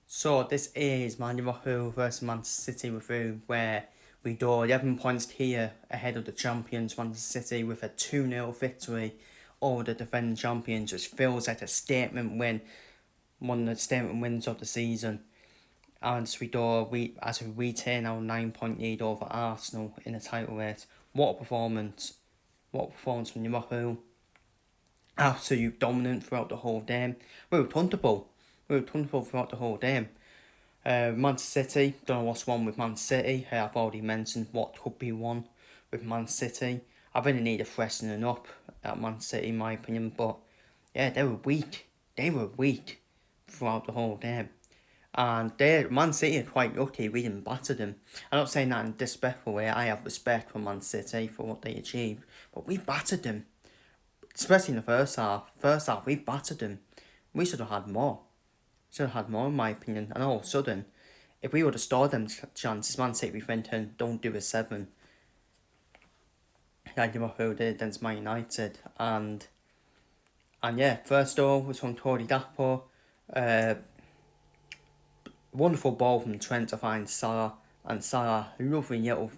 So this is Man Liverpool versus Manchester City review, where we draw 11 points here ahead of the champions Manchester City with a 2-0 victory over the defending champions, which feels like a statement win, one of the statement wins of the season. And as we retain our 9-point lead over Arsenal in the title race. What a performance! What a performance from Liverpool. Absolute dominant throughout the whole game. We were puntable. Throughout the whole game. Manchester City, don't know what's wrong with Man City. I've already mentioned what could be wrong with Man City. I really need a freshening up at Man City, in my opinion. But yeah, they were weak. Throughout the whole game. And Man City are quite lucky we didn't batter them. I'm not saying that in a disrespectful way. I have respect for Man City for what they achieved. But we battered them. Especially in the first half. First half, we battered them. We should have had more. In my opinion. And all of a sudden, if we would have stored them chances, Man City, we thinking, don't do a 7. Like Liverpool did against Man United. And yeah, first goal was from Tori Dapo. Wonderful ball from Trent to find Salah. And Salah, lovely little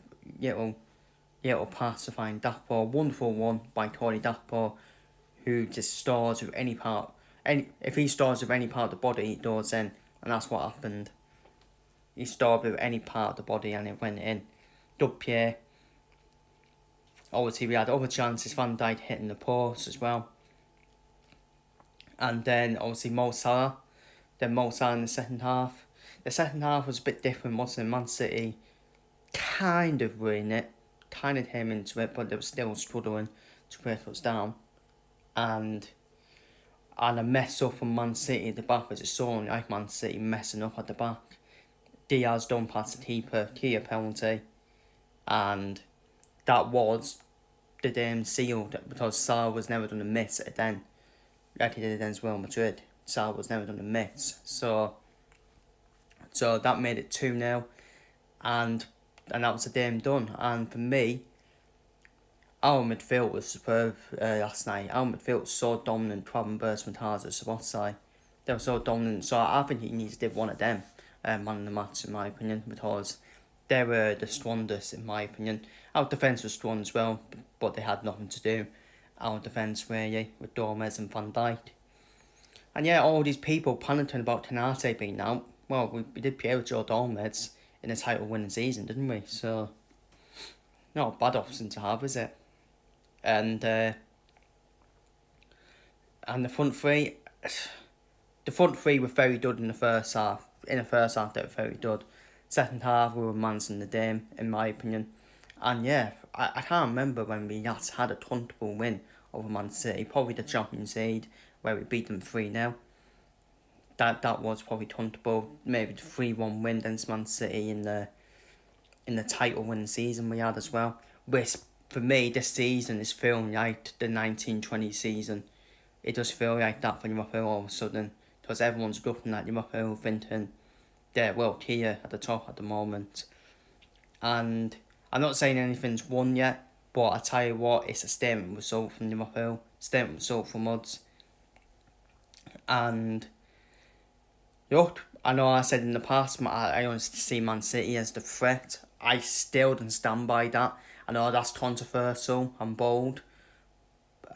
pass to find Dapo. Wonderful one by Tori Dapo, who just stores with any part. If he stores with any part of the body, he does in. And that's what happened. He stored with any part of the body and it went in. Dupierre. Obviously, we had other chances. Van Dijk hitting the post as well. And then, obviously, Mo Salah. Then Mo Salah in the second half. The second half was a bit different, wasn't it? Man City kind of winning it. Kind of came into it, but they were still struggling to break us down. And a mess up from Man City at the back, which is so like Man City messing up at the back. Diaz done past the keeper, clear penalty, and that was the damn seal because Salah was never going to miss it then, like he did against Real Madrid. Salah was never going to miss, so that made it 2-0, and that was the game done. And for me, our midfield was superb last night. Our midfield was so dominant. Problem burst with Hazard, Sabotay. They were so dominant. So I think he needs to give one of them man of the match, in my opinion, because they were the strongest, in my opinion. Our defence was strong as well, but they had nothing to do. Our defence, really, with Gomez and Van Dijk. And yeah, all these people panicking about Canate being out. Well, we did play with Joe Gomez in a title-winning season, didn't we? So, not a bad option to have, is it? And the front three were very good in the first half. In the first half, they were very good. Second half, we were mansing the game, in my opinion. And yeah, I can't remember when we last had a comfortable win over Man City. Probably the Champions League, where we beat them 3-0. That was probably comfortable. Maybe the 3-1 win against Man City in the title winning season we had as well. Which, for me, this season is feeling like the 1920 season. It does feel like that for Liverpool all of a sudden, because everyone's looking at Liverpool thinking they're world here at the top at the moment. And I'm not saying anything's won yet, but I tell you what, it's a statement result from Liverpool, statement result from us. And look, I know I said in the past, I only see Man City as the threat. I still don't stand by that. I know that's controversial and bold,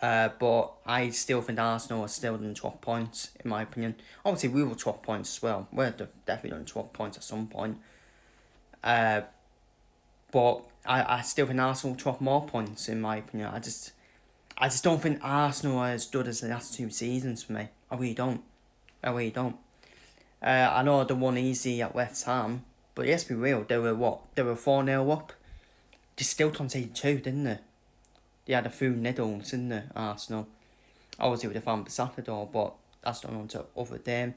but I still think Arsenal are still in 12 points, in my opinion. Obviously, we will 12 points as well. We're definitely on 12 points at some point. But I still think Arsenal will 12 more points, in my opinion. I just don't think Arsenal are as good as the last 2 seasons for me. I really don't. I know they won easy at West Ham, but let's be real, they were what? They were 4-0 up. They still conceded 2, didn't they? They had a few niddles, didn't they, Arsenal? Obviously with the Van Bissaka, but that's not on to other day.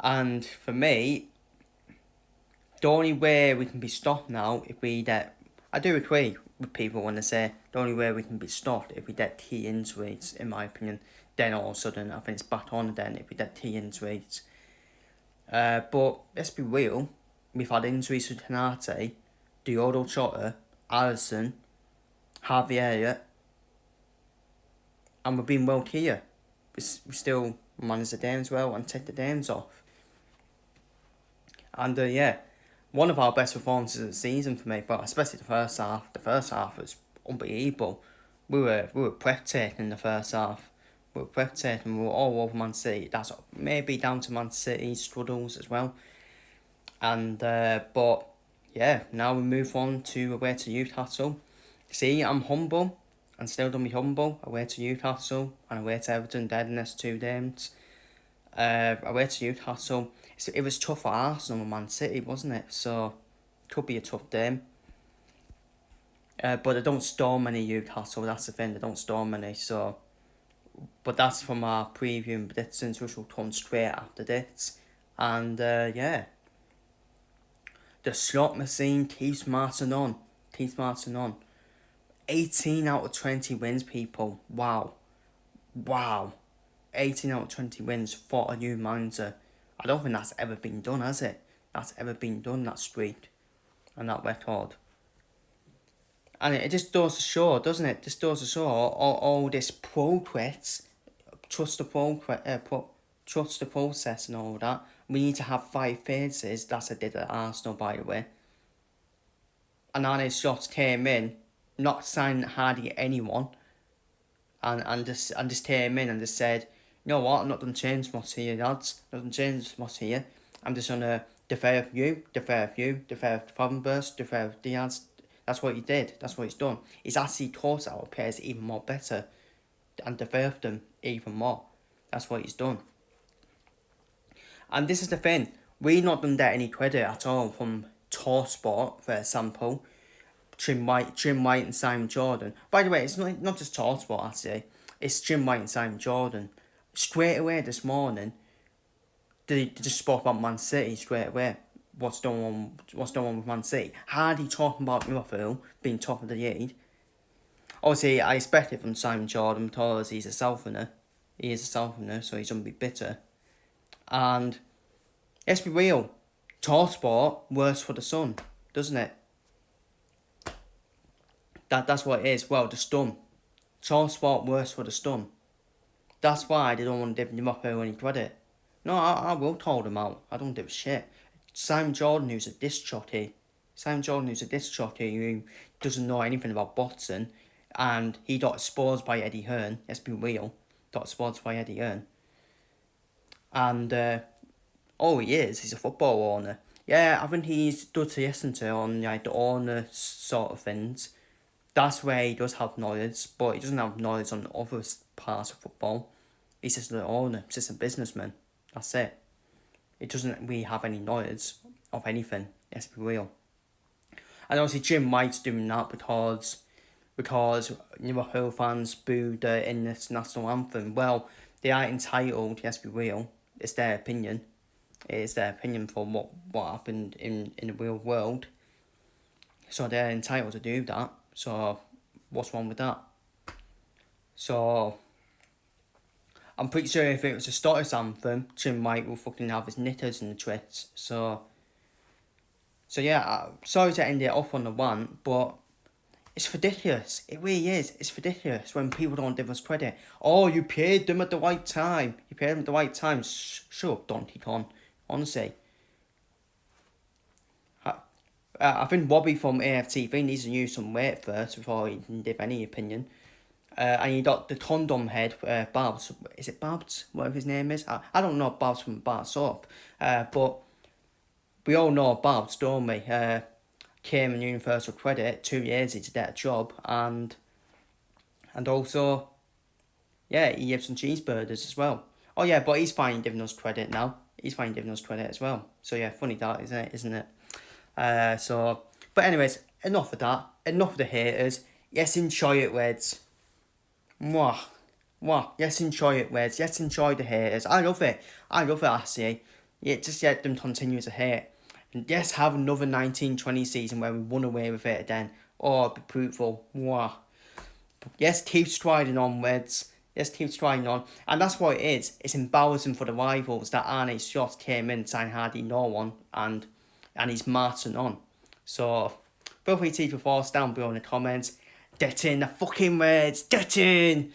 And for me, the only way we can be stopped now if we get... I do agree with people when they say the only way we can be stopped if we get key injuries, in my opinion. Then all of a sudden, I think it's back on then if we get key injuries. But let's be real, we've had injuries to Canate, Diogo Jota, Alisson, Harvey Elliott, and we've been well here. We still manage the games well and take the games off. And yeah, one of our best performances of the season for me, but especially the first half. The first half was unbelievable. We were breathtaking in the first half. We were breathtaking. We were all over Man City. That's maybe down to Man City's struggles as well. And but yeah, now we move on to away to Newcastle. See, I'm humble and still don't be humble. Away to Newcastle and away to Everton. Dead in this 2 games. Away to Newcastle. It was tough for Arsenal and Man City, wasn't it? So could be a tough game. But they don't storm any Newcastle. That's the thing. They don't storm any. So, but that's from our preview and predictions, which will come straight after this. And yeah, the slot machine keeps marching on. Keeps marching on. 18 out of 20 wins, people. Wow. 18 out of 20 wins for a new manager. I don't think that's ever been done, has it? That's ever been done, that streak and that record. And it just does to show, doesn't it? Just does to show all this progress, trust the process and all that. We need to have 5 phases. That's what I did at Arsenal, by the way. And Arne Slot came in, not signing hardly anyone, and just came in and just said, you know what, I'm not going to change what's here, lads. I'm not going to change what's here. I'm just going to develop you, develop Fabregas, develop Diaz. That's what he did. That's what he's done. He's actually taught our players even more better and developed them even more. That's what he's done. And this is the thing. We're not going to get any credit at all from TalkSport, for example. Jim White and Simon Jordan. By the way, it's not just TalkSport, actually. It's Jim White and Simon Jordan. Straight away this morning, they just spoke about Man City straight away. What's going on with Man City? Hardly talking about Liverpool being top of the league. Obviously, I expect it from Simon Jordan because he's a Southerner. He is a Southerner, so he's going to be bitter. And let's be real, TalkSport works for the Sun, doesn't it? That's what it is. Well, the Stun. TalkSport works for the Stun. That's why they don't want to give Liverpool any credit. No, I will call them out. I don't give a shit. Simon Jordan, who's a disc jockey. Who doesn't know anything about boxing. And he got exposed by Eddie Hearn. Let's be real. Got exposed by Eddie Hearn. And all he is, he's a football owner. Yeah, I think he's good to listen to on like the owner sort of things. That's where he does have knowledge, but he doesn't have knowledge on other parts of football. He's just an owner, he's just a businessman. That's it. It doesn't really have any knowledge of anything, let's be real. And obviously Jim White's doing that because Liverpool fans booed in this national anthem. Well, they are entitled, let's be real. It's their opinion. It is their opinion for what happened in the real world. So they're entitled to do that. So what's wrong with that? So I'm pretty sure if it was a Scottish anthem, Jim White will fucking have his knickers in the twits. So yeah, sorry to end it off on the one, but it's ridiculous. It really is. It's ridiculous when people don't give us credit. Oh, you paid them at the right time. Shut up, Donkey Kong. Honestly. I think Robbie from AFTV needs to lose some weight first before he can give any opinion. And you got the condom head, Babs. Is it Babs? Whatever his name is. I don't know Babs from Babs Up. But we all know Babs, don't we? Came in Universal Credit, 2 years to get a job. And also, yeah, he gave some cheeseburgers as well. Oh yeah, but he's fine giving us credit now. He's fine giving us credit as well. So yeah, funny that, isn't it? But anyways, enough of that. Enough of the haters. Yes, enjoy it, Reds. Mwah. Yes, enjoy it, Reds. Yes, enjoy the haters. I love it, actually. Yeah, just let them continue to hate. And yes, have another 19-20 season where we run away with it again. Oh, be fruitful. Mwah. Yes, keep striding on, Reds. Yes, keep striding on. And that's what it is. It's embarrassing for the rivals that Arne Slot came in, signed hardly no one, and he's marching on. So, feel free to leave your thoughts down below in the comments. Get in the fucking Reds. Get in!